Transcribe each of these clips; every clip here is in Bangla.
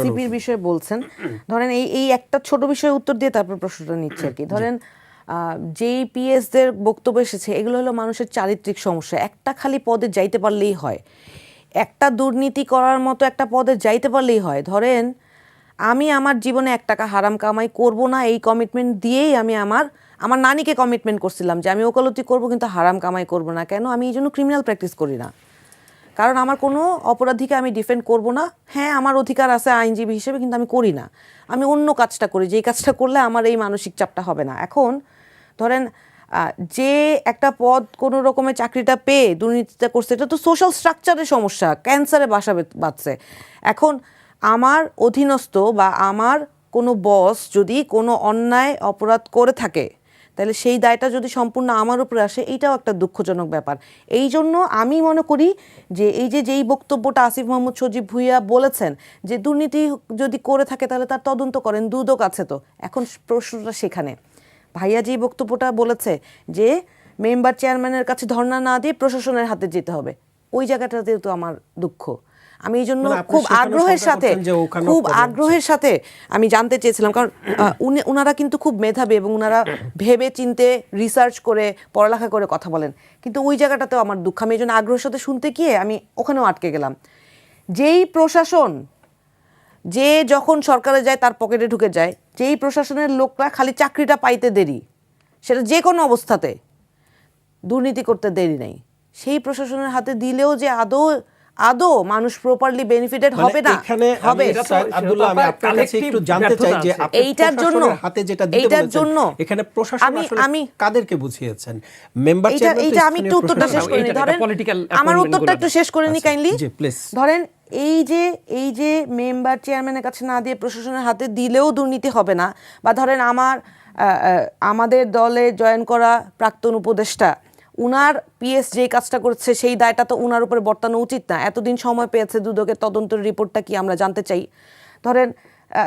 সিপির বিষয়ে বলছেন, ধরেন এই একটা ছোট বিষয়ে উত্তর দিয়ে তারপর প্রশ্নটা নিচ্ছে আর কি। ধরেন যেই পিএসদের বক্তব্য এসেছে এগুলো হলো মানুষের চারিত্রিক সমস্যা। একটা খালি পদে যাইতে পারলেই হয়, একটা দুর্নীতি করার মতো একটা পদে যাইতে পারলেই হয়। ধরেন আমি আমার জীবনে 1 টাকা হারাম কামাই করব না, এই কমিটমেন্ট দিয়েই আমি আমার নানিকে কমিটমেন্ট করছিলাম যে আমি ওকালতি করব কিন্তু হারাম কামাই করব না। কেন? আমি এই জন্য ক্রিমিনাল প্র্যাকটিস করি না, কারণ আমার কোনো অপরাধীকে আমি ডিফেন্ড করব না। হ্যাঁ, আমার অধিকার আছে আইনজীবী হিসেবে, কিন্তু আমি করি না। আমি অন্য কাজটা করি, যেই কাজটা করলে আমার এই মানসিক চাপটা হবে না। এখন ধরেন যে একটা পদ কোনো রকমের চাকরিটা পেয়ে দুর্নীতিটা করছে, এটা তো সোশ্যাল স্ট্রাকচারের সমস্যা, ক্যান্সারে বাসা বাঁধছে। এখন আমার অধীনস্থ বা আমার কোনো বস যদি কোনো অন্যায় অপরাধ করে থাকে, তাহলে সেই দায়টা যদি সম্পূর্ণ আমার উপরে আসে, এইটাও একটা দুঃখজনক ব্যাপার। এই জন্য আমি মনে করি যে যেই বক্তব্যটা আসিফ মাহমুদ সজীব ভুঁইয়া বলেছেন যে দুর্নীতি যদি করে থাকে তাহলে তার তদন্ত করেন, দুদক আছে তো। এখন প্রশ্নটা সেখানে, ভাইয়া যেই বক্তব্যটা বলেছে যে মেম্বার চেয়ারম্যানের কাছে ধর্ণা না দিয়ে প্রশাসনের হাতে যেতে হবে, ওই জায়গাটাতে তো আমার দুঃখ। আমি এই জন্য খুব আগ্রহের সাথে আমি জানতে চেয়েছিলাম, কারণ উনারা কিন্তু খুব মেধাবী এবং উনারা ভেবে চিনতে রিসার্চ করে পড়ালেখা করে কথা বলেন, কিন্তু ওই জায়গাটাতেও আমার দুঃখ। আমি এই জন্য আগ্রহের সাথে শুনতে গিয়ে আমি ওখানেও আটকে গেলাম। যেই প্রশাসন যে যখন সরকারে যায় তার পকেটে ঢুকে যায়, যেই প্রশাসনের লোকরা খালি চাকরিটা পাইতে দেরি, সেটা যে কোনো অবস্থাতে দুর্নীতি করতে দেরি নাই, সেই প্রশাসনের হাতে দিলেও যে আদৌ মানুষ প্রপারলি বেনিফিটেড হবে না। হবে আব্দুল্লাহ, আমি আপনার কাছে একটু জানতে চাই যে আপনি প্রশাসনের হাতে যেটা দিতে বলেছেন, এখানে প্রশাসন আসলে কাদেরকে বুঝিয়েছেন? মেম্বার চেয়ারম্যান, এইটা আমি একটু উত্তরটা শেষ করে নিই। ধরেন আমার উত্তরটা একটু শেষ করে নিই কাইন্ডলি। ধরেন এই যে মেম্বার চেয়ারম্যানের কাছে না দিয়ে প্রশাসনের হাতে দিলেও দুর্নীতি হবে না, বা ধরেন আমাদের দলে জয়েন করা প্রাক্তন উপদেষ্টা, উনার পিএস যে কাজটা করছে সেই দায়টা তো উনার উপরে বর্তানো উচিত না? এতদিন সময় পেয়েছে, দুদকের তদন্তের রিপোর্টটা কি আমরা জানতে চাই। ধরেন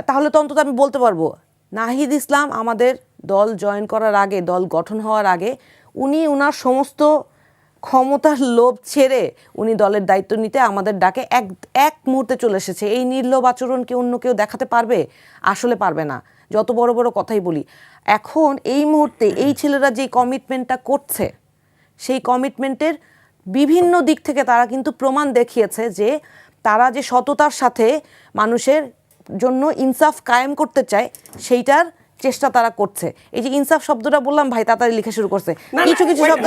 তাহলে তো অন্তত আমি বলতে পারবো নাহিদ ইসলাম আমাদের দল জয়েন করার আগে, দল গঠন হওয়ার আগে উনি উনার সমস্ত ক্ষমতার লোভ ছেড়ে উনি দলের দায়িত্ব নিতে আমাদের ডাকে এক মুহূর্তে চলে এসেছে। এই নির্লোভ আচরণ কি অন্য কেউ দেখাতে পারবে? আসলে পারবে না, যত বড় বড় কথাই বলি। এখন এই মুহূর্তে এই ছেলেরা যে কমিটমেন্টটা করছে, সেই কমিটমেন্টের বিভিন্ন দিক থেকে তারা কিন্তু প্রমাণ দেখিয়েছে যে তারা যে সততার সাথে মানুষের জন্য ইনসাফ কায়েম করতে চায়, সেইটার চেষ্টা তারা করছে। এই যে ইনসাফ শব্দটা বললাম, ভাই তাড়াতাড়ি লিখা শুরু করছে কিছু শব্দ।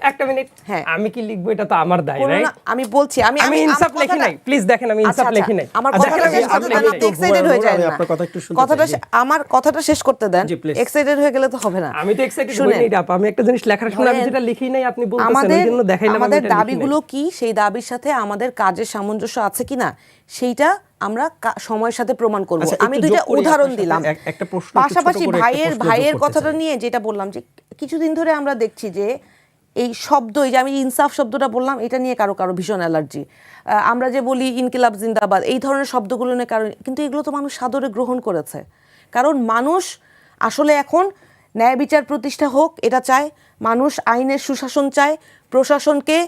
একটা মিনিট, হ্যাঁ আমি কি লিখবো এটা তো আমার দায়, রাইট? আমি বলছি আমি ইনসাফ লিখি নাই, প্লিজ দেখেন আমি ইনসাফ লিখি নাই। আমার কথাটা শেষ করতে দেন, আপনি এক্সাইটেড হয়ে যান না। আমার কথাটা শেষ করতে দেন, এক্সাইটেড হয়ে গেলে তো হবে না। আমি তো এক্সাইটেড হই নাই আপা, আমি একটা জিনিস লেখার সময় আমি যেটা লিখি নাই আপনি বলতেছেন, এইজন্য দেখাইলাম। আমাদের দাবিগুলো কি, সেই দাবির সাথে আমাদের কাজের সামঞ্জস্য আছে কিনা সেইটা আমরা সময়ের সাথে প্রমাণ করব। আমি দুইটা উদাহরণ দিলাম। পাশাপাশি ভাইয়ের কথাটা নিয়ে যেটা বললাম যে কিছুদিন ধরে আমরা দেখছি যে এই শব্দ, এই যে আমি ইনসাফ শব্দটা বললাম, এটা নিয়ে কারো ভীষণ অ্যালার্জি। আমরা যে বলি ইনকিলাব জিন্দাবাদ, এই ধরনের শব্দগুলো নিয়ে কারণ, কিন্তু এগুলো তো মানুষ সাদরে গ্রহণ করেছে। কারণ মানুষ আসলে এখন ন্যায় বিচার প্রতিষ্ঠা হোক এটা চায়, মানুষ আইনের সুশাসন চায়, প্রশাসনকে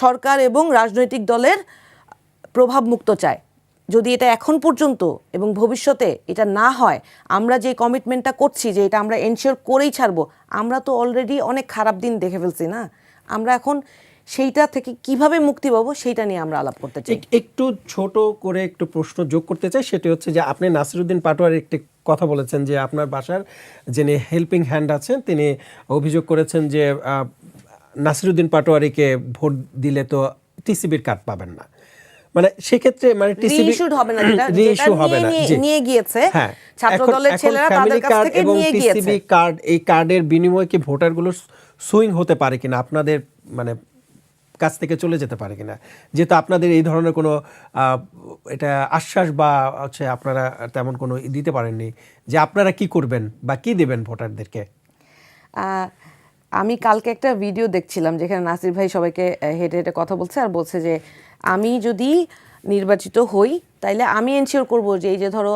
সরকার এবং রাজনৈতিক দলের প্রভাব মুক্ত চায়। যদি এটা এখন পর্যন্ত এবং ভবিষ্যতে এটা না হয়, আমরা যে কমিটমেন্টটা করছি যে এটা আমরা এনশিওর করেই ছাড়বো, আমরা তো অলরেডি অনেক খারাপ দিন দেখে ফেলছি না? আমরা এখন সেইটা থেকে কিভাবে মুক্তি পাবো সেইটা নিয়ে আমরা আলাপ করতে চাই। একটু ছোট করে একটু প্রশ্ন যোগ করতে চাই, সেটা হচ্ছে যে আপনি নাসিরউদ্দিন পাটোয়ারির একটি কথা বলেছেন যে আপনার বাসার যিনি হেল্পিং হ্যান্ড আছেন তিনি অভিযোগ করেছেন যে নাসিরউদ্দিন পাটোয়ারিকে ভোট দিলে তো টিসিবির কার্ড পাবেন না। মানে সেক্ষেত্রে মানে টিসিবি হবে না, নিয়ে গিয়েছে ছাত্র দলের ছেলেরা তাদের কাছ থেকে নিয়ে গিয়েছে। টিসিবি কার্ড, এই কার্ডের বিনিময়ে কি ভোটারগুলো সুইং হতে পারে কিনা, আপনাদের মানে কাছ থেকে চলে যেতে পারে কিনা, যেহেতু আপনাদের এই ধরনের কোনো এটা আশ্বাস বা হচ্ছে আপনারা তেমন কোনো দিতে পারেননি যে আপনারা কি করবেন বা কি দেবেন ভোটারদেরকে? আমি কালকে একটা ভিডিও দেখছিলাম যেখানে নাসির ভাই সবাইকে হেঁটে হেঁটে কথা বলছে আর বলছে যে আমি যদি নির্বাচিত হই তাইলে আমি এনশিওর করব যে এই যে ধরো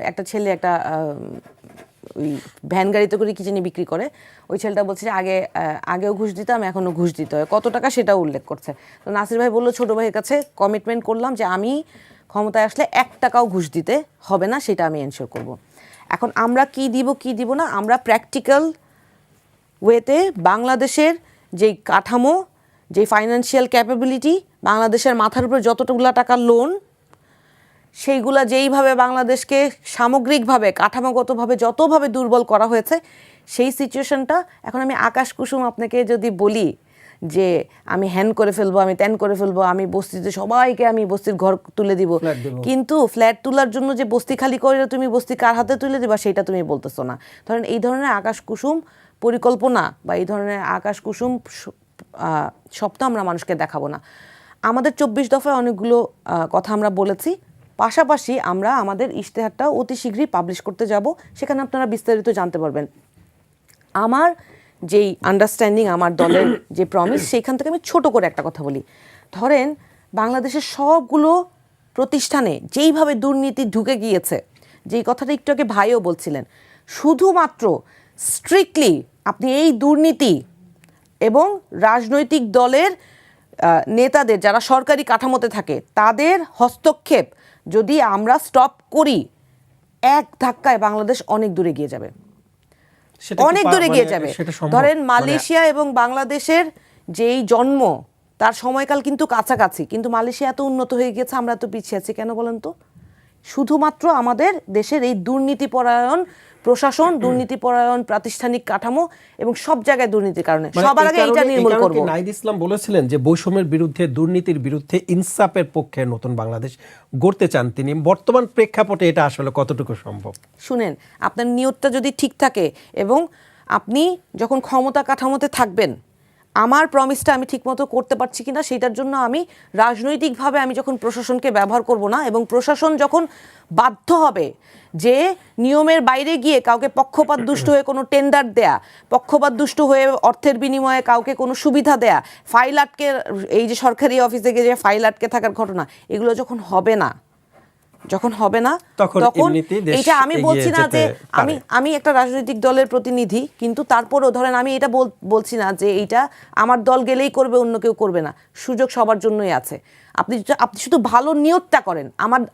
একটা ছেলে একটা ওই ভ্যান গাড়িতে করে কি জানি বিক্রি করে, ওই ছেলেটা বলছে যে আগেও ঘুষ দিতাম, এখনও ঘুষ দিতে হয়, কত টাকা সেটাও উল্লেখ করছে। তো নাসির ভাই বললো ছোটো ভাইয়ের কাছে কমিটমেন্ট করলাম যে আমি ক্ষমতায় আসলে 1 টাকাও ঘুষ দিতে হবে না, সেটা আমি এনশিওর করব। এখন আমরা কি দিব না, আমরা প্র্যাকটিক্যাল ওয়েতে বাংলাদেশের যেই কাঠামো, যে ফাইন্যান্সিয়াল ক্যাপাবিলিটি, বাংলাদেশের মাথার উপর যতটুকুলা টাকা লোন, সেইগুলা যেইভাবে বাংলাদেশকে সামগ্রিকভাবে কাঠামোগতভাবে যতভাবে দুর্বল করা হয়েছে, সেই সিচুয়েশনটা এখন আমি আকাশ কুসুম আপনাকে যদি বলি যে আমি হ্যান করে ফেলবো, আমি ত্যান করে ফেলবো, আমি বস্তিতে সবাইকে আমি বস্তির ঘর তুলে দিব, কিন্তু ফ্ল্যাট তোলার জন্য যে বস্তি খালি করে তুমি বস্তি কার হাতে তুলে দিবা সেটা তুমি বলতেছো না। ধরেন এই ধরনের আকাশ কুসুম পরিকল্পনা বা এই ধরনের আকাশ কুসুম স্বপ্ন আমরা মানুষকে দেখাবো না। আমাদের 24 দফায় অনেকগুলো কথা আমরা বলেছি, পাশাপাশি আমরা আমাদের ইশতেহারটাও অতি শীঘ্রই পাবলিশ করতে যাব, সেখানে আপনারা বিস্তারিত জানতে পারবেন। আমার যেই আন্ডারস্ট্যান্ডিং, আমার দলের যে প্রমিস, সেইখান থেকে আমি ছোট করে একটা কথা বলি। ধরেন বাংলাদেশের সবগুলো প্রতিষ্ঠানে যেইভাবে দুর্নীতি ঢুকে গিয়েছে, যেই কথাটা একটু আগে ভাইও বলছিলেন, শুধুমাত্র স্ট্রিক্টলি আপনি এই দুর্নীতি এবং রাজনৈতিক দলের নেতাদের যারা সরকারি কাঠামোতে থাকে তাদের হস্তক্ষেপ যদি আমরা স্টপ করি, এক ধাক্কায় বাংলাদেশ অনেক দূরে গিয়ে যাবে, অনেক দূরে গিয়ে যাবে। ধরেন মালয়েশিয়া এবং বাংলাদেশের যেই জন্ম, তার সময়কাল কিন্তু কাছাকাছি, কিন্তু মালয়েশিয়া এত উন্নত হয়ে গেছে, আমরা এত পিছিয়ে আছি কেন বলেন তো? শুধুমাত্র আমাদের দেশের এই দুর্নীতিপরায়ণ প্রশাসন, দুর্নীতিপরায়ণ প্রাতিষ্ঠানিক কাঠামো এবং সব জায়গায় দুর্নীতির কারণে। সবার আগে এটা নির্মূল করব। নাহিদ ইসলাম বলেছিলেন যে বৈষম্যের বিরুদ্ধে, দুর্নীতির বিরুদ্ধে, ইনসাফের পক্ষে নতুন বাংলাদেশ গড়তে চান তিনি। বর্তমান প্রেক্ষাপটে এটা আসলে কতটুকু সম্ভব? শুনেন, আপনার নিয়তটা যদি ঠিক থাকে এবং আপনি যখন ক্ষমতা কাঠামোতে থাকবেন, আমার প্রমিসটা আমি ঠিকমতো করতে পারছি কিনা সেটার জন্য আমি রাজনৈতিকভাবে আমি যখন প্রশাসনকে ব্যবহার করব না, এবং প্রশাসন যখন বাধ্য হবে যে নিয়মের বাইরে গিয়ে কাউকে পক্ষপাত দুষ্ট হয়ে কোনো টেন্ডার দেয়া, পক্ষপাত দুষ্ট হয়ে অর্থের বিনিময়ে কাউকে কোনো সুবিধা দেয়া, ফাইল আটকে, এই যে সরকারি অফিসে গিয়ে যে ফাইল আটকে থাকার ঘটনা, এগুলো যখন হবে না তখন এটা আমি বলছি না যে আমি একটা রাজনৈতিক দলের প্রতিনিধি, কিন্তু তারপরেও ধরেন আমি এটা বলছি না যে এইটা আমার দল গেলেই করবে, অন্য কেউ করবে না, সুযোগ সবার জন্যই আছে। আপনি শুধু ভালো নিয়তটা করেন।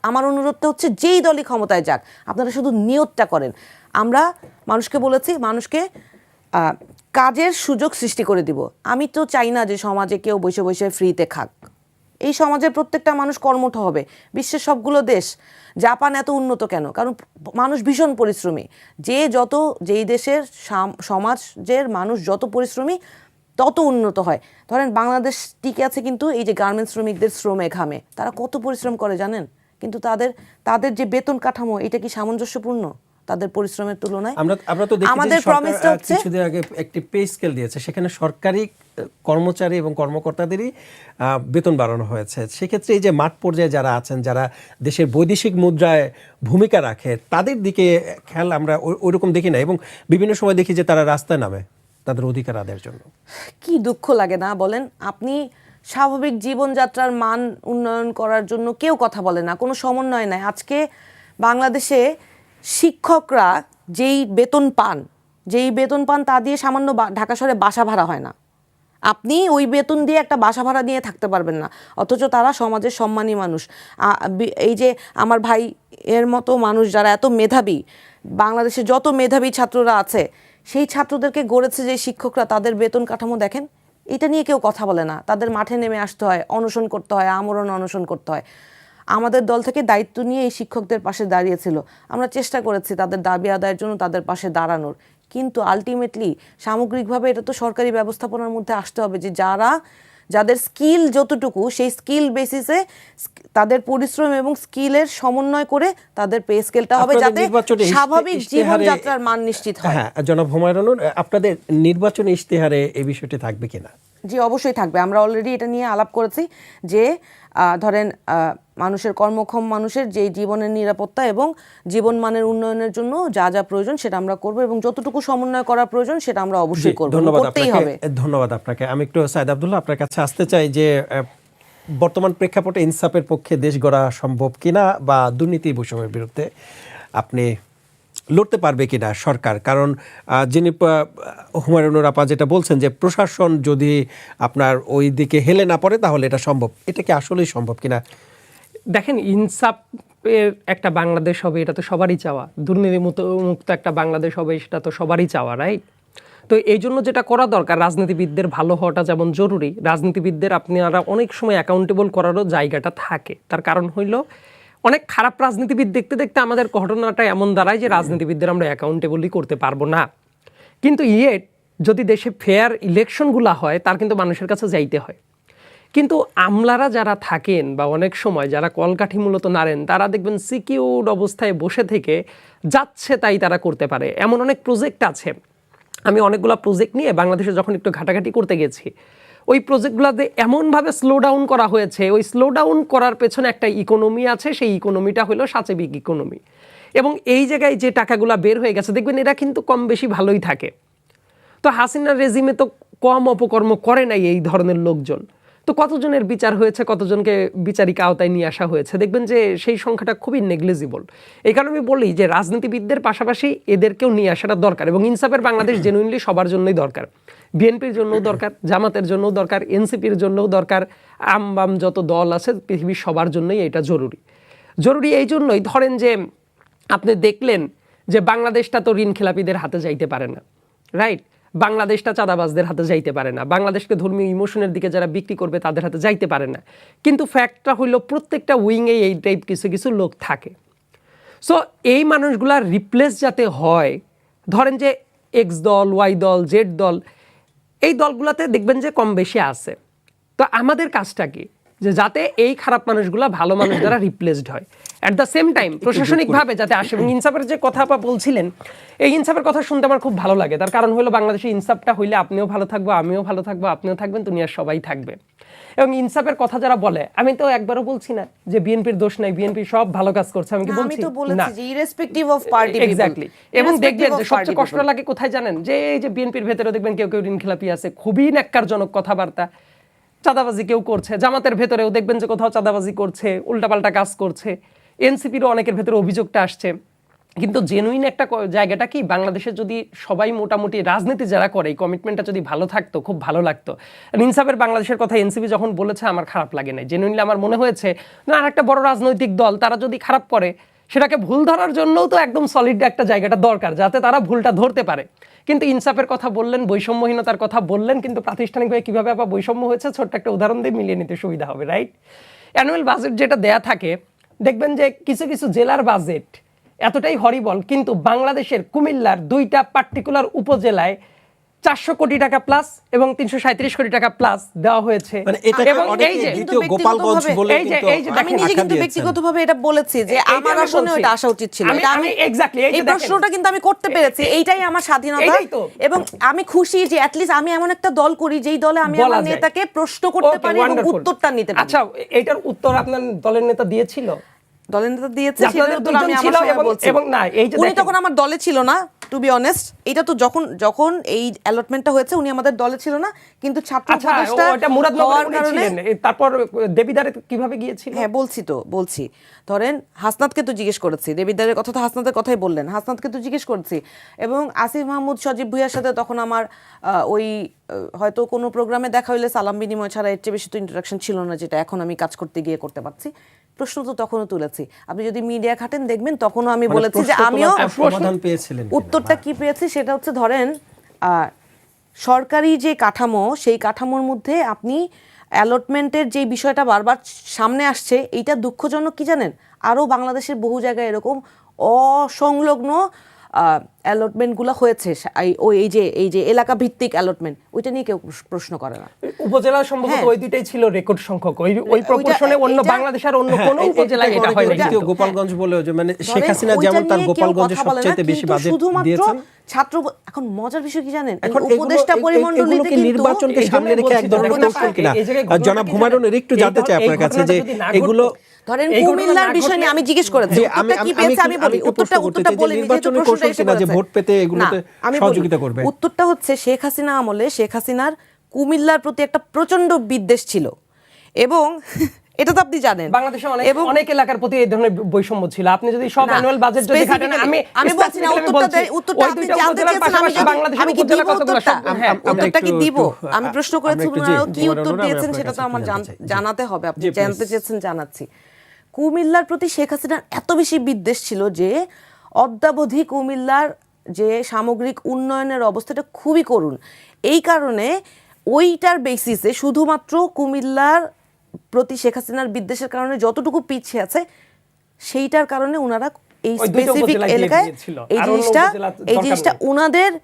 আমার অনুরোধটা হচ্ছে যেই দলই ক্ষমতায় যাক, আপনারা শুধু নিয়তটা করেন। আমরা মানুষকে বলেছি, মানুষকে কাজের সুযোগ সৃষ্টি করে দিব। আমি তো চাই না যে সমাজে কেউ বসে বসে ফ্রিতে খাক। এই সমাজের প্রত্যেকটা মানুষ কর্মঠ হবে। বিশ্বের সবগুলো দেশ, জাপান এত উন্নত কেন? কারণ মানুষ ভীষণ পরিশ্রমী। যেই দেশের সমাজের মানুষ যত পরিশ্রমী তত উন্নত হয়। ধরেন বাংলাদেশ টিকে আছে কিন্তু এই যে গার্মেন্টস শ্রমিকদের শ্রমে ঘামে, তারা কত পরিশ্রম করে জানেন? কিন্তু তাদের যে বেতন কাঠামো, এটা কি সামঞ্জস্যপূর্ণ তাদের পরিশ্রমের তুলনায়? আমরা তো দেখি আমাদের প্রমিসটা হচ্ছে, কিছুদিন আগে একটি পে স্কেল দিয়েছে, সেখানে সরকারি কর্মচারী এবং কর্মকর্তাদেরই বেতন বাড়ানো হয়েছে। সেক্ষেত্রে এই যে মাঠ পর্যায়ে যারা আছেন, যারা দেশের বৈদেশিক মুদ্রায় ভূমিকা রাখে, তাদের দিকে খেয়াল আমরা ওইরকম দেখি না, এবং বিভিন্ন সময় দেখি যে তারা রাস্তায় নামে তাদের অধিকার আদায়ের জন্য। কি দুঃখ লাগে না বলেন? আপনি স্বাভাবিক জীবনযাত্রার মান উন্নয়ন করার জন্য কেউ কথা বলে না, কোনো সমন্বয় নাই। আজকে বাংলাদেশে শিক্ষকরা যেই বেতন পান তা দিয়ে সামান্য ঢাকা শহরে বাসা ভাড়া হয় না। আপনি ওই বেতন দিয়ে একটা বাসা ভাড়া নিয়ে থাকতে পারবেন না, অথচ তারা সমাজের সম্মানী মানুষ। এই যে আমার ভাই এর মতো মানুষ যারা এত মেধাবী, বাংলাদেশে যত মেধাবী ছাত্ররা আছে, সেই ছাত্রদেরকে গড়েছে যে শিক্ষকরা, তাদের বেতন কাঠামো দেখেন। এটা নিয়ে কেউ কথা বলে না। তাদের মাঠে নেমে আসতে হয়, অনশন করতে হয়, আমরণ অনশন করতে হয়। আমাদের দল থেকে দায়িত্ব নিয়ে এই শিক্ষকদের পাশে দাঁড়িয়েছিল। আমরা চেষ্টা করেছি তাদের দাবি আদায়ের জন্য তাদের পাশে দাঁড়ানোর, কিন্তু আলটিমেটলি সামগ্রিকভাবে এটা তো সরকারি ব্যবস্থাপনার মধ্যে আসতে হবে যে যাদের স্কিল যতটুকু, সেই স্কিল বেসিসে তাদের পরিশ্রম এবং স্কিলের সমন্বয় করে তাদের পে স্কেলটা হবে, যাতে স্বাভাবিক জীবনযাত্রার মান নিশ্চিত হয়। হ্যাঁ, জনাব হুমায়ুনুর, আপনাদের নির্বাচনী ইশতেহারে এই বিষয়টি থাকবে কিনা? জি, অবশ্যই থাকবে। আমরা অলরেডি এটা নিয়ে আলাপ করেছি যে ধরেন মানুষের, কর্মক্ষম মানুষের যে জীবনের নিরাপত্তা এবং জীবনমানের উন্নয়নের জন্য যা যা প্রয়োজন সেটা আমরা করব, এবং যতটুকু সমন্বয় করা প্রয়োজন সেটা আমরা অবশ্যই করব, করতেই হবে। ধন্যবাদ আপনাকে। আমি একটু সাইদ আব্দুল্লাহ আপনার কাছে আসতে চাই যে বর্তমান প্রেক্ষাপটে ইনসাফের পক্ষে দেশ গড়া সম্ভব কিনা, বা দুর্নীতি বৈষম্যের বিরুদ্ধে আপনি লড়তে পারবে কিনা সরকার? কারণ যিনি হুমায়ুনুর আপা যেটা বলছেন যে প্রশাসন যদি আপনার ওই দিকে হেলে না পড়ে তাহলে এটা সম্ভব, এটা কি আসলেই সম্ভব কিনা? দেখেন, ইনসাফের একটা বাংলাদেশ হবে এটা তো সবারই চাওয়া, দুর্নীতিমুক্ত একটা বাংলাদেশ হবে সেটা তো সবারই চাওয়া, রাইট? তো এই জন্য যেটা করা দরকার, রাজনীতিবিদদের ভালো হওয়াটা যেমন জরুরি, রাজনীতিবিদদের আপনারা অনেক সময় অ্যাকাউন্টেবল করারও জায়গাটা থাকে। তার কারণ হইল অনেক খারাপ রাজনীতিবিদ দেখতে দেখতে আমাদের ঘটনাটা এমন দাঁড়ায় যে রাজনীতিবিদদের আমরা অ্যাকাউন্টেবলই করতে পারবো না। কিন্তু যদি দেশে ফেয়ার ইলেকশনগুলো হয় তার কিন্তু মানুষের কাছে যাইতে হয়। কিন্তু আমলারা যারা থাকেন বা অনেক সময় যারা কলকাঠি মূলত নাড়েন, তারা দেখবেন সিকিউরড অবস্থায় বসে থেকে যাচ্ছে তাই তারা করতে পারে। এমন অনেক প্রজেক্ট আছে, আমি অনেকগুলো প্রজেক্ট নিয়ে বাংলাদেশে যখন একটু ঘাটাঘাটি করতে গেছি, ওই প্রজেক্টগুলোতে এমনভাবে স্লো ডাউন করা হয়েছে, ওই স্লো ডাউন করার পেছনে একটা ইকোনমি আছে, সেই ইকোনমিটা হলো সাচেবিক ইকোনমি। এবং এই জায়গায় যে টাকাগুলো বের হয়ে গেছে দেখবেন এরা কিন্তু কম বেশি ভালোই থাকে। তো হাসিনার রেজিমে তো কম অপকর্ম করে নাই এই ধরনের লোকজন। তো কতজনের বিচার হয়েছে, কতজনকে বিচারিক আওতায় নিয়ে আসা হয়েছে, দেখবেন যে সেই সংখ্যাটা খুবই নেগলিজিবল। এই কারণে আমি বলি যে রাজনীতিবিদদের পাশাপাশি এদেরকেও নিয়ে আসাটা দরকার, এবং ইনসাফের বাংলাদেশ জেনুইনলি সবার জন্যই দরকার। বিএনপির জন্যও দরকার, জামাতের জন্যও দরকার, এনসিপির জন্যও দরকার, আম বাম যত দল আছে পৃথিবীর সবার জন্যই এটা জরুরি। এই জন্যই ধরেন যে আপনি দেখলেন যে বাংলাদেশটা তো ঋণ খেলাপিদের হাতে যাইতে পারে না, রাইট? বাংলাদেশটা চাঁদাবাজদের হাতে যাইতে পারে না, বাংলাদেশকে ধর্মীয় ইমোশনের দিকে যারা বিক্রি করবে তাদের হাতে যাইতে পারে না। কিন্তু ফ্যাক্টটা হইল প্রত্যেকটা উইংয়ে এই টাইপ কিছু কিছু লোক থাকে। সো এই মানুষগুলা রিপ্লেস যাতে হয়, ধরেন যে এক্স দল, ওয়াই দল, জেড দল, এই দলগুলোতে দেখবেন যে কম বেশি আছে। তো আমাদের কাজটা কি, যে যাতে এই খারাপ মানুষগুলা ভালো মানুষ দ্বারা রিপ্লেসড হয়, অ্যাট দ্য সেম টাইম প্রশাসনিকভাবে যাতে আসে। এবং ইনসাফের যে কথা আপা বলছিলেন, এই ইনসাফের কথা শুনতে আমার খুব ভালো লাগে। তার কারণ হলো বাংলাদেশে ইনসাফটা হইলে আপনিও ভালো থাকবো, আমিও ভালো থাকবো, আপনিও থাকবেন, দুনিয়ার সবাই থাকবে। এবং ইনসাফের কথা যারা বলে, আমি তো একবারও বলছি না যে বিএনপির দোষ নাই, বিএনপি সব ভালো কাজ করছে, আমি কি বলছি? আমি তো বলেছি না, যে ইররেসপেক্টিভ অফ পার্টি, এক্স্যাক্টলি। এবং দেখবেন যে সবচেয়ে কষ্ট লাগে কোথায় জানেন, যে এই যে বিএনপির ভেতরে দেখবেন কেউ কেউ ঋণ খেলাপি আছে, খুবই ন্যাক্কারজনক কথাবার্তা, চাঁদাবাজি কেউ করছে, জামাতের ভেতরেও দেখবেন যে কোথাও চাঁদাবাজি করছে, উল্টাপাল্টা কাজ করছে, এনসিপিরও অনেকের ভেতরে অভিযোগটা আসছে। কিন্তু জেনুইন একটা জায়গাটা কি, বাংলাদেশে যদি সবাই মোটামুটি রাজনীতি যারা করে এই কমিটমেন্টটা যদি ভালো থাকতো, খুব ভালো লাগতো। ইনসাফের বাংলাদেশের কথা এনসিপি যখন বলেছে আমার খারাপ লাগে নাই, জেনুইনলি আমার মনে হয়েছে না, আর একটা বড় রাজনৈতিক দল তারা যদি খারাপ করে সেটাকে ভুল ধরার জন্যও তো একদম সলিড একটা জায়গাটা দরকার, যাতে তারা ভুলটা ধরতে পারে। কিন্তু ইনসাফের কথা বললেন, বৈষম্যহীনতার কথা বললেন, কিন্তু প্রাতিষ্ঠানিকভাবে কিভাবে আবার বৈষম্য হয়েছে ছোট্ট একটা উদাহরণ দিয়ে মিলিয়ে নিতে সুবিধা হবে, রাইট? অ্যানুয়াল বাজেট যেটা দেয়া থাকে, দেখবেন যে কিছু কিছু জেলার বাজেট এতটাই হরিবল, কিন্তু বাংলাদেশের কুমিল্লার 2টা পার্টিকুলার উপজেলায় 400 কোটি টাকা প্লাস এবং 337 কোটি টাকা প্লাস দেওয়া হয়েছে। এবং এই যে দ্বিতীয় গোপালগঞ্জ বলে আমি নিজে কিন্তু ব্যক্তিগতভাবে এটা বলেছি যে আমার আসলে ওটা আসা উচিত ছিল। আমি এক্স্যাক্টলি এই প্রশ্নটা কিন্তু আমি করতে পেরেছি, এইটাই আমার স্বাধীনতা। এবং আমি খুশি যে অ্যাট লিস্ট আমি এমন একটা দল করি যেই দলে আমি আমার নেতাকে প্রশ্ন করতে পারি এবং উত্তরটা নিতে পারি। আচ্ছা, এইটার উত্তর আপনার দলের নেতা দিয়েছিল? দলের নেতা দিয়েছে, সেটার উত্তর আমি আমার সময় বলছি। এবং না, এই যে উনি তখন আমার দলে ছিল না, টু বি অনেস্ট। এটা তো যখন এই অ্যালটমেন্টটা হয়েছে উনি আমাদের দলে ছিল না, কিন্তু ছাত্র উপদেষ্টা হওয়ার কারণে। তারপর দেবিদারে কিভাবে গিয়েছিল? হ্যাঁ বলছি। ধরেন হাসনাতকে তো জিজ্ঞেস করেছি, দেবিদারের কথা তো হাসনাতের কথাই বললেন, হাসনাতকে তো জিজ্ঞেস করেছি। এবং আসিফ মাহমুদ, সজীব ভুইয়ার সাথে তখন আমার ওই হয়তো কোনো প্রোগ্রামে দেখা হইলে সালাম বিনিময় ছাড়া এর চেয়ে বেশি তো ইন্টারাকশন ছিল না, যেটা এখন আমি কাজ করতে গিয়ে করতে পারছি। প্রশ্ন তো তখনও তুলেছি, আপনি যদি মিডিয়া ঘাটেন দেখবেন তখনও আমি বলেছি যে আমিও সমাধান পেয়েছিলেন। উত্তরটা কি পেয়েছি সেটা হচ্ছে, ধরেন সরকারি যে কাঠামো, সেই কাঠামোর মধ্যে আপনি অ্যালটমেন্টের যে বিষয়টা বারবার সামনে আসছে, এইটা দুঃখজনক কি জানেন, আরও বাংলাদেশের বহু জায়গায় এরকম অসংলগ্ন অ্যালটমেন্টগুলো হয়েছে। এই যে এলাকা ভিত্তিক অ্যালটমেন্ট, ওইটা নিয়ে কেউ প্রশ্ন করে না। উপজেলা সম্ভবত ওই দুইটাই ছিল রেকর্ড সংখ্যক, ওই প্রপোর্শনে অন্য বাংলাদেশের অন্য কোনো উপজেলায় এটা হয় না। দ্বিতীয় গোপালগঞ্জ বলে, যে মানে শেখ হাসিনা যেমন তার গোপালগঞ্জে সবচেয়ে বেশি বাজেট দিয়েছেন। ছাত্র এখন মজার বিষয় কি জানেন, উপদেষ্টা পরিমণ্ডলীতে নির্বাচনকে সামনে রেখে এক ধরনের কৌশল কিনা। জনাব হুমায়ুন একটু জানতে চাই আপনার কাছে যে এগুলো ধরেন কুমিল্লার বিষয় নিয়ে আমি জিজ্ঞেস করেছি, উত্তরটা কি পেয়েছে আমি বলি, উত্তরটা বলি, নির্বাচনের কৌশল কিনা যে ভোট পেতে এগুলোতে সহযোগিতা করবে। উত্তরটা হচ্ছে শেখ হাসিনা আমলে শেখ হাসিনার কুমিল্লার প্রতি একটা প্রচন্ড বিদ্বেষ ছিল, এবং এটা তো আপনি জানেন বাংলাদেশে অনেক এলাকার প্রতি এই ধরনের বৈষম্য ছিল। আপনি যদি সব অ্যানুয়াল বাজেট যদি ঘাটেন, আমি বলছি না উত্তরটা আপনি জানতে চেয়েছেন, বাংলাদেশের উপজেলা কতগুলো সব, উত্তরটা কি দিব? আমি প্রশ্ন করেছি, কি উত্তর দিয়েছেন সেটা তো আমার জানাতে হবে, আপনি জানতে চেয়েছেন জানাচ্ছি। কুমিল্লার প্রতি শেখ হাসিনার এত বেশি বিদ্বেষ ছিল যে অদ্যাবধি কুমিল্লার যে সামগ্রিক উন্নয়নের অবস্থাটা খুবই করুণ। এই কারণে ওইটার বেসিসে শুধুমাত্র কুমিল্লার প্রতি শেখ হাসিনার বিদ্বেষের কারণে যতটুকু পিছিয়ে আছে সেইটার কারণে ওনারা এই ওই দুইটা স্পেসিফিক উপজেলায় দিয়ে এলাকায় দিয়েছিল। এই আর অন্য জিনিসটা উপজেলা দরকার নেই।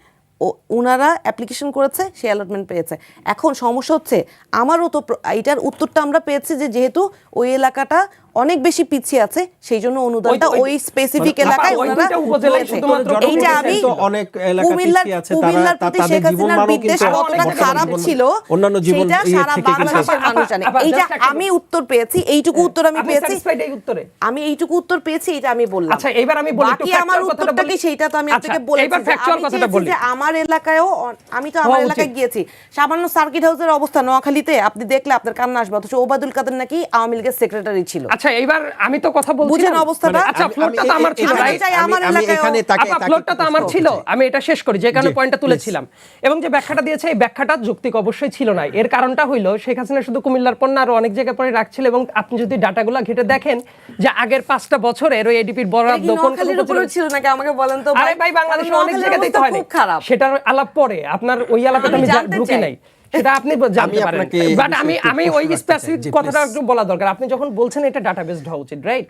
ওনারা অ্যাপ্লিকেশন করেছে, সেই অ্যালটমেন্ট পেয়েছে। এখন সমস্যা হচ্ছে আমারও তো এটার উত্তরটা আমরা পেয়েছি যে যেহেতু ওই এলাকাটা অনেক বেশি পিছিয়ে আছে সেই জন্য অনুদানটা ওই স্পেসিফিক এলাকায় ওই ওনারা দুইটা উপজেলায় দিয়েছে। শুধুমাত্র এইটা আমি তো অনেক এলাকা পিছিয়ে আছে, কুমিল্লার তারা প্রতি তাদের শেখ জীবন হাসিনার মানও বিদ্বেষ কিন্তু কতটা বর্তমান খারাপ জীবন, ছিল অন্যান্য জীবন সেটা ইয়ে সারা থেকে কিন্তু বাংলাদেশের মানুষ জানে। এইটা আমি উত্তর পেয়েছি, এইটুকু উত্তর আমি আপনি পেয়েছি। satisfied এই উত্তরে? আমি এইটুকু উত্তর পেয়েছি, এটা আমি বললাম। আচ্ছা, এবার আমি বলি, একটু বাকি factual আমার কথাটা উত্তরটা বলি। কি সেইটা তো আমি আচ্ছা, আপনাকে বলেছি। এবার যে factual আমি কথাটা চেয়েছি বলি। যে আমার এলাকায়ও আমি তো আমার হওয়া এলাকায় উচিত। গিয়েছি, সামান্য সার্কিট হাউসের অবস্থা নোয়াখালীতে আপনি দেখলে আপনার কান্না আসবে, অথচ ওবায়দুল কাদের নাকি আওয়ামী লীগের সেক্রেটারি ছিল। আচ্ছা, এবার আমি তো কথা বলছিলাম। বুঝেন অবস্থাটা? আচ্ছা, ফ্লোরটা তো আমার ছিল, আমি right? চাই আমার এলাকায়ও আপা, ফ্লোরটা তো আমার ছিল, আমি এটা শেষ করি যে কারণে পয়েন্টটা তুলেছিলাম। এবং যে ব্যাখ্যাটা দিয়েছে এই ব্যাখ্যাটা যৌক্তিক অবশ্যই ছিল না। এর কারণটা হইলো শেখ হাসিনা শুধু কুমিল্লার পণ্য আরো অনেক জায়গায় পরে রাখছিল, এবং আপনি যদি ডাটাগুলো ঘেটে দেখেন যে আগের 5টা বছরের ওই এডিপির বরাদ্দ কোন কোন নোয়াখালীর উপরে উপজেলায়- ছিল নাকি আমাকে বলেন তো আরে ভাই, বাংলাদেশে অনেক নোয়াখালীর জায়গাতেই তো অবস্থা হয়নি। খুব খারাপ। সেটার আলাপ পরে, আপনার ওই আলাপে তো আমি আমি জানতে ঢুকি চাই। নাই, সেটা আপনি জানতে পারেন। আপনাকে বাট আমি বিষয়ে আমি একটু ওই প্রশ্ন রাখতে স্পেসিফিক চাই। জি, কথাটা please। একটু বলা দরকার। আপনি যখন বলছেন এটা ডাটাবেসড হওয়া উচিত, রাইট?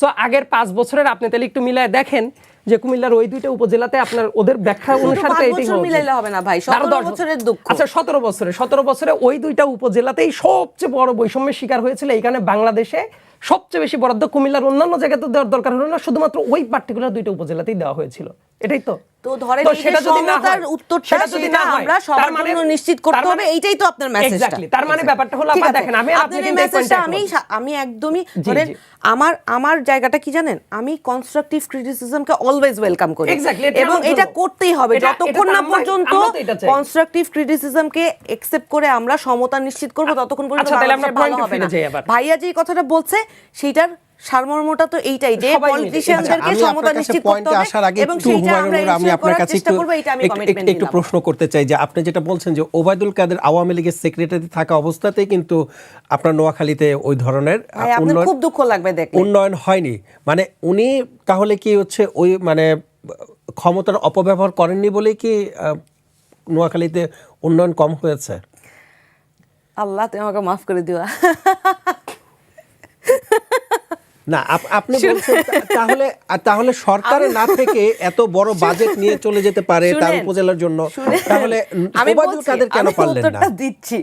সো আগের 5 বছরের আপনি তাহলে একটু মিলায় দেখেন যে কুমিল্লার ওই দুইটা উপজেলাতে আপনার ওদের ব্যাখ্যা অনুসারে তো 5 এটাই বছর হওয়া উচিত। মিলাইলে হবে না ভাই, আরো 17 10 বছরের দুঃখ। আচ্ছা, 17 বছরে ওই দুইটা উপজেলাতেই সবচেয়ে বড় বৈষম্যের শিকার হয়েছিল। এইখানে বাংলাদেশে সবচেয়ে বেশি বরাদ্দ কুমিল্লার অন্যান্য জায়গাতে দেওয়ার দরকার হলো না, শুধুমাত্র ওই পার্টিকুলার দুইটা উপজেলাতেই দেওয়া হয়েছিল। এটাই তো। তো ধরেন তো এই যে সেটা যদি না সমতার হয়, উত্তরটা সেটা যদি সেটা না হয়, আমরা সবার তার মানে- জন্য নিশ্চিত করতে তার হবে, মানে- এইটাই তো আপনার মেসেজটা। Exactly, তার মানে ব্যাপারটা হলো ঠিক আপা আছে, দেখেন, আমি আর আপনি আপনার এই কিন্তু এই মেসেজটা পয়েন্টে আমি একদমই জি, ধরেন জি। আমার জায়গাটা কি জানেন, আমি কনস্ট্রাকটিভ ক্রিটিসিজমকে অলওয়েজ ওয়েলকাম করি। Exactly, এটা এবং আমার এটা জন্য। করতেই হবে এটা যতক্ষণ তো না আমরা- পর্যন্ত আমরা তো এটা চাই। কনস্ট্রাকটিভ ক্রিটিসিজমকে একসেপ্ট করে আমরা সমতা নিশ্চিত করব, ততক্ষণ পর্যন্ত আচ্ছা, তাহলে আমরা বাংলাদেশের ভালো পয়েন্টে হবে ফিরে না। যাই আবার। ভাইয়া যে কথাটা বলছে সেইটার সারমর্মটা তো এইটাই যে সবাই মিলে। পলিটিশিয়ানদেরকে আমি সমতা আপনার কাছে নিশ্চিত করতে পয়েন্টে হবে, আসার আগে এবং একটু সেইটা হুমায়ুন আমরা নূর, আমি ensure আপনার করার কাছে চেষ্টা করব, এটা আমি কমিটমেন্ট একটু দিলাম। প্রশ্ন করতে চাই যে আপনি যেটা বলছেন যে ওবায়দুল কাদের আওয়ামী লীগের সেক্রেটারি থাকা অবস্থাতেই কিন্তু আপনার নোয়াখালীতে ওই ধরনের ভাই, আপনার উন্নয়ন খুব দুঃখ লাগবে দেখলে। উন্নয়ন হয়নি। মানে উনি তাহলে কি হচ্ছে ওই মানে ক্ষমতার অপব্যবহার করেননি বলেই কি নোয়াখালীতে উন্নয়ন কম হয়েছে? আল্লাহ তুমি আমাকে মাফ করে দিও। না, আপনি বলছেন তাহলে সরকারে না থেকে এত বড় বাজেট নিয়ে চলে যেতে পারে তার শুনেন, উপজেলার জন্য, শুনেন, তাহলে আমি ওবায়দুল বলছি, কাদের কেন আমি পারলেন না? উত্তরটা দিচ্ছি।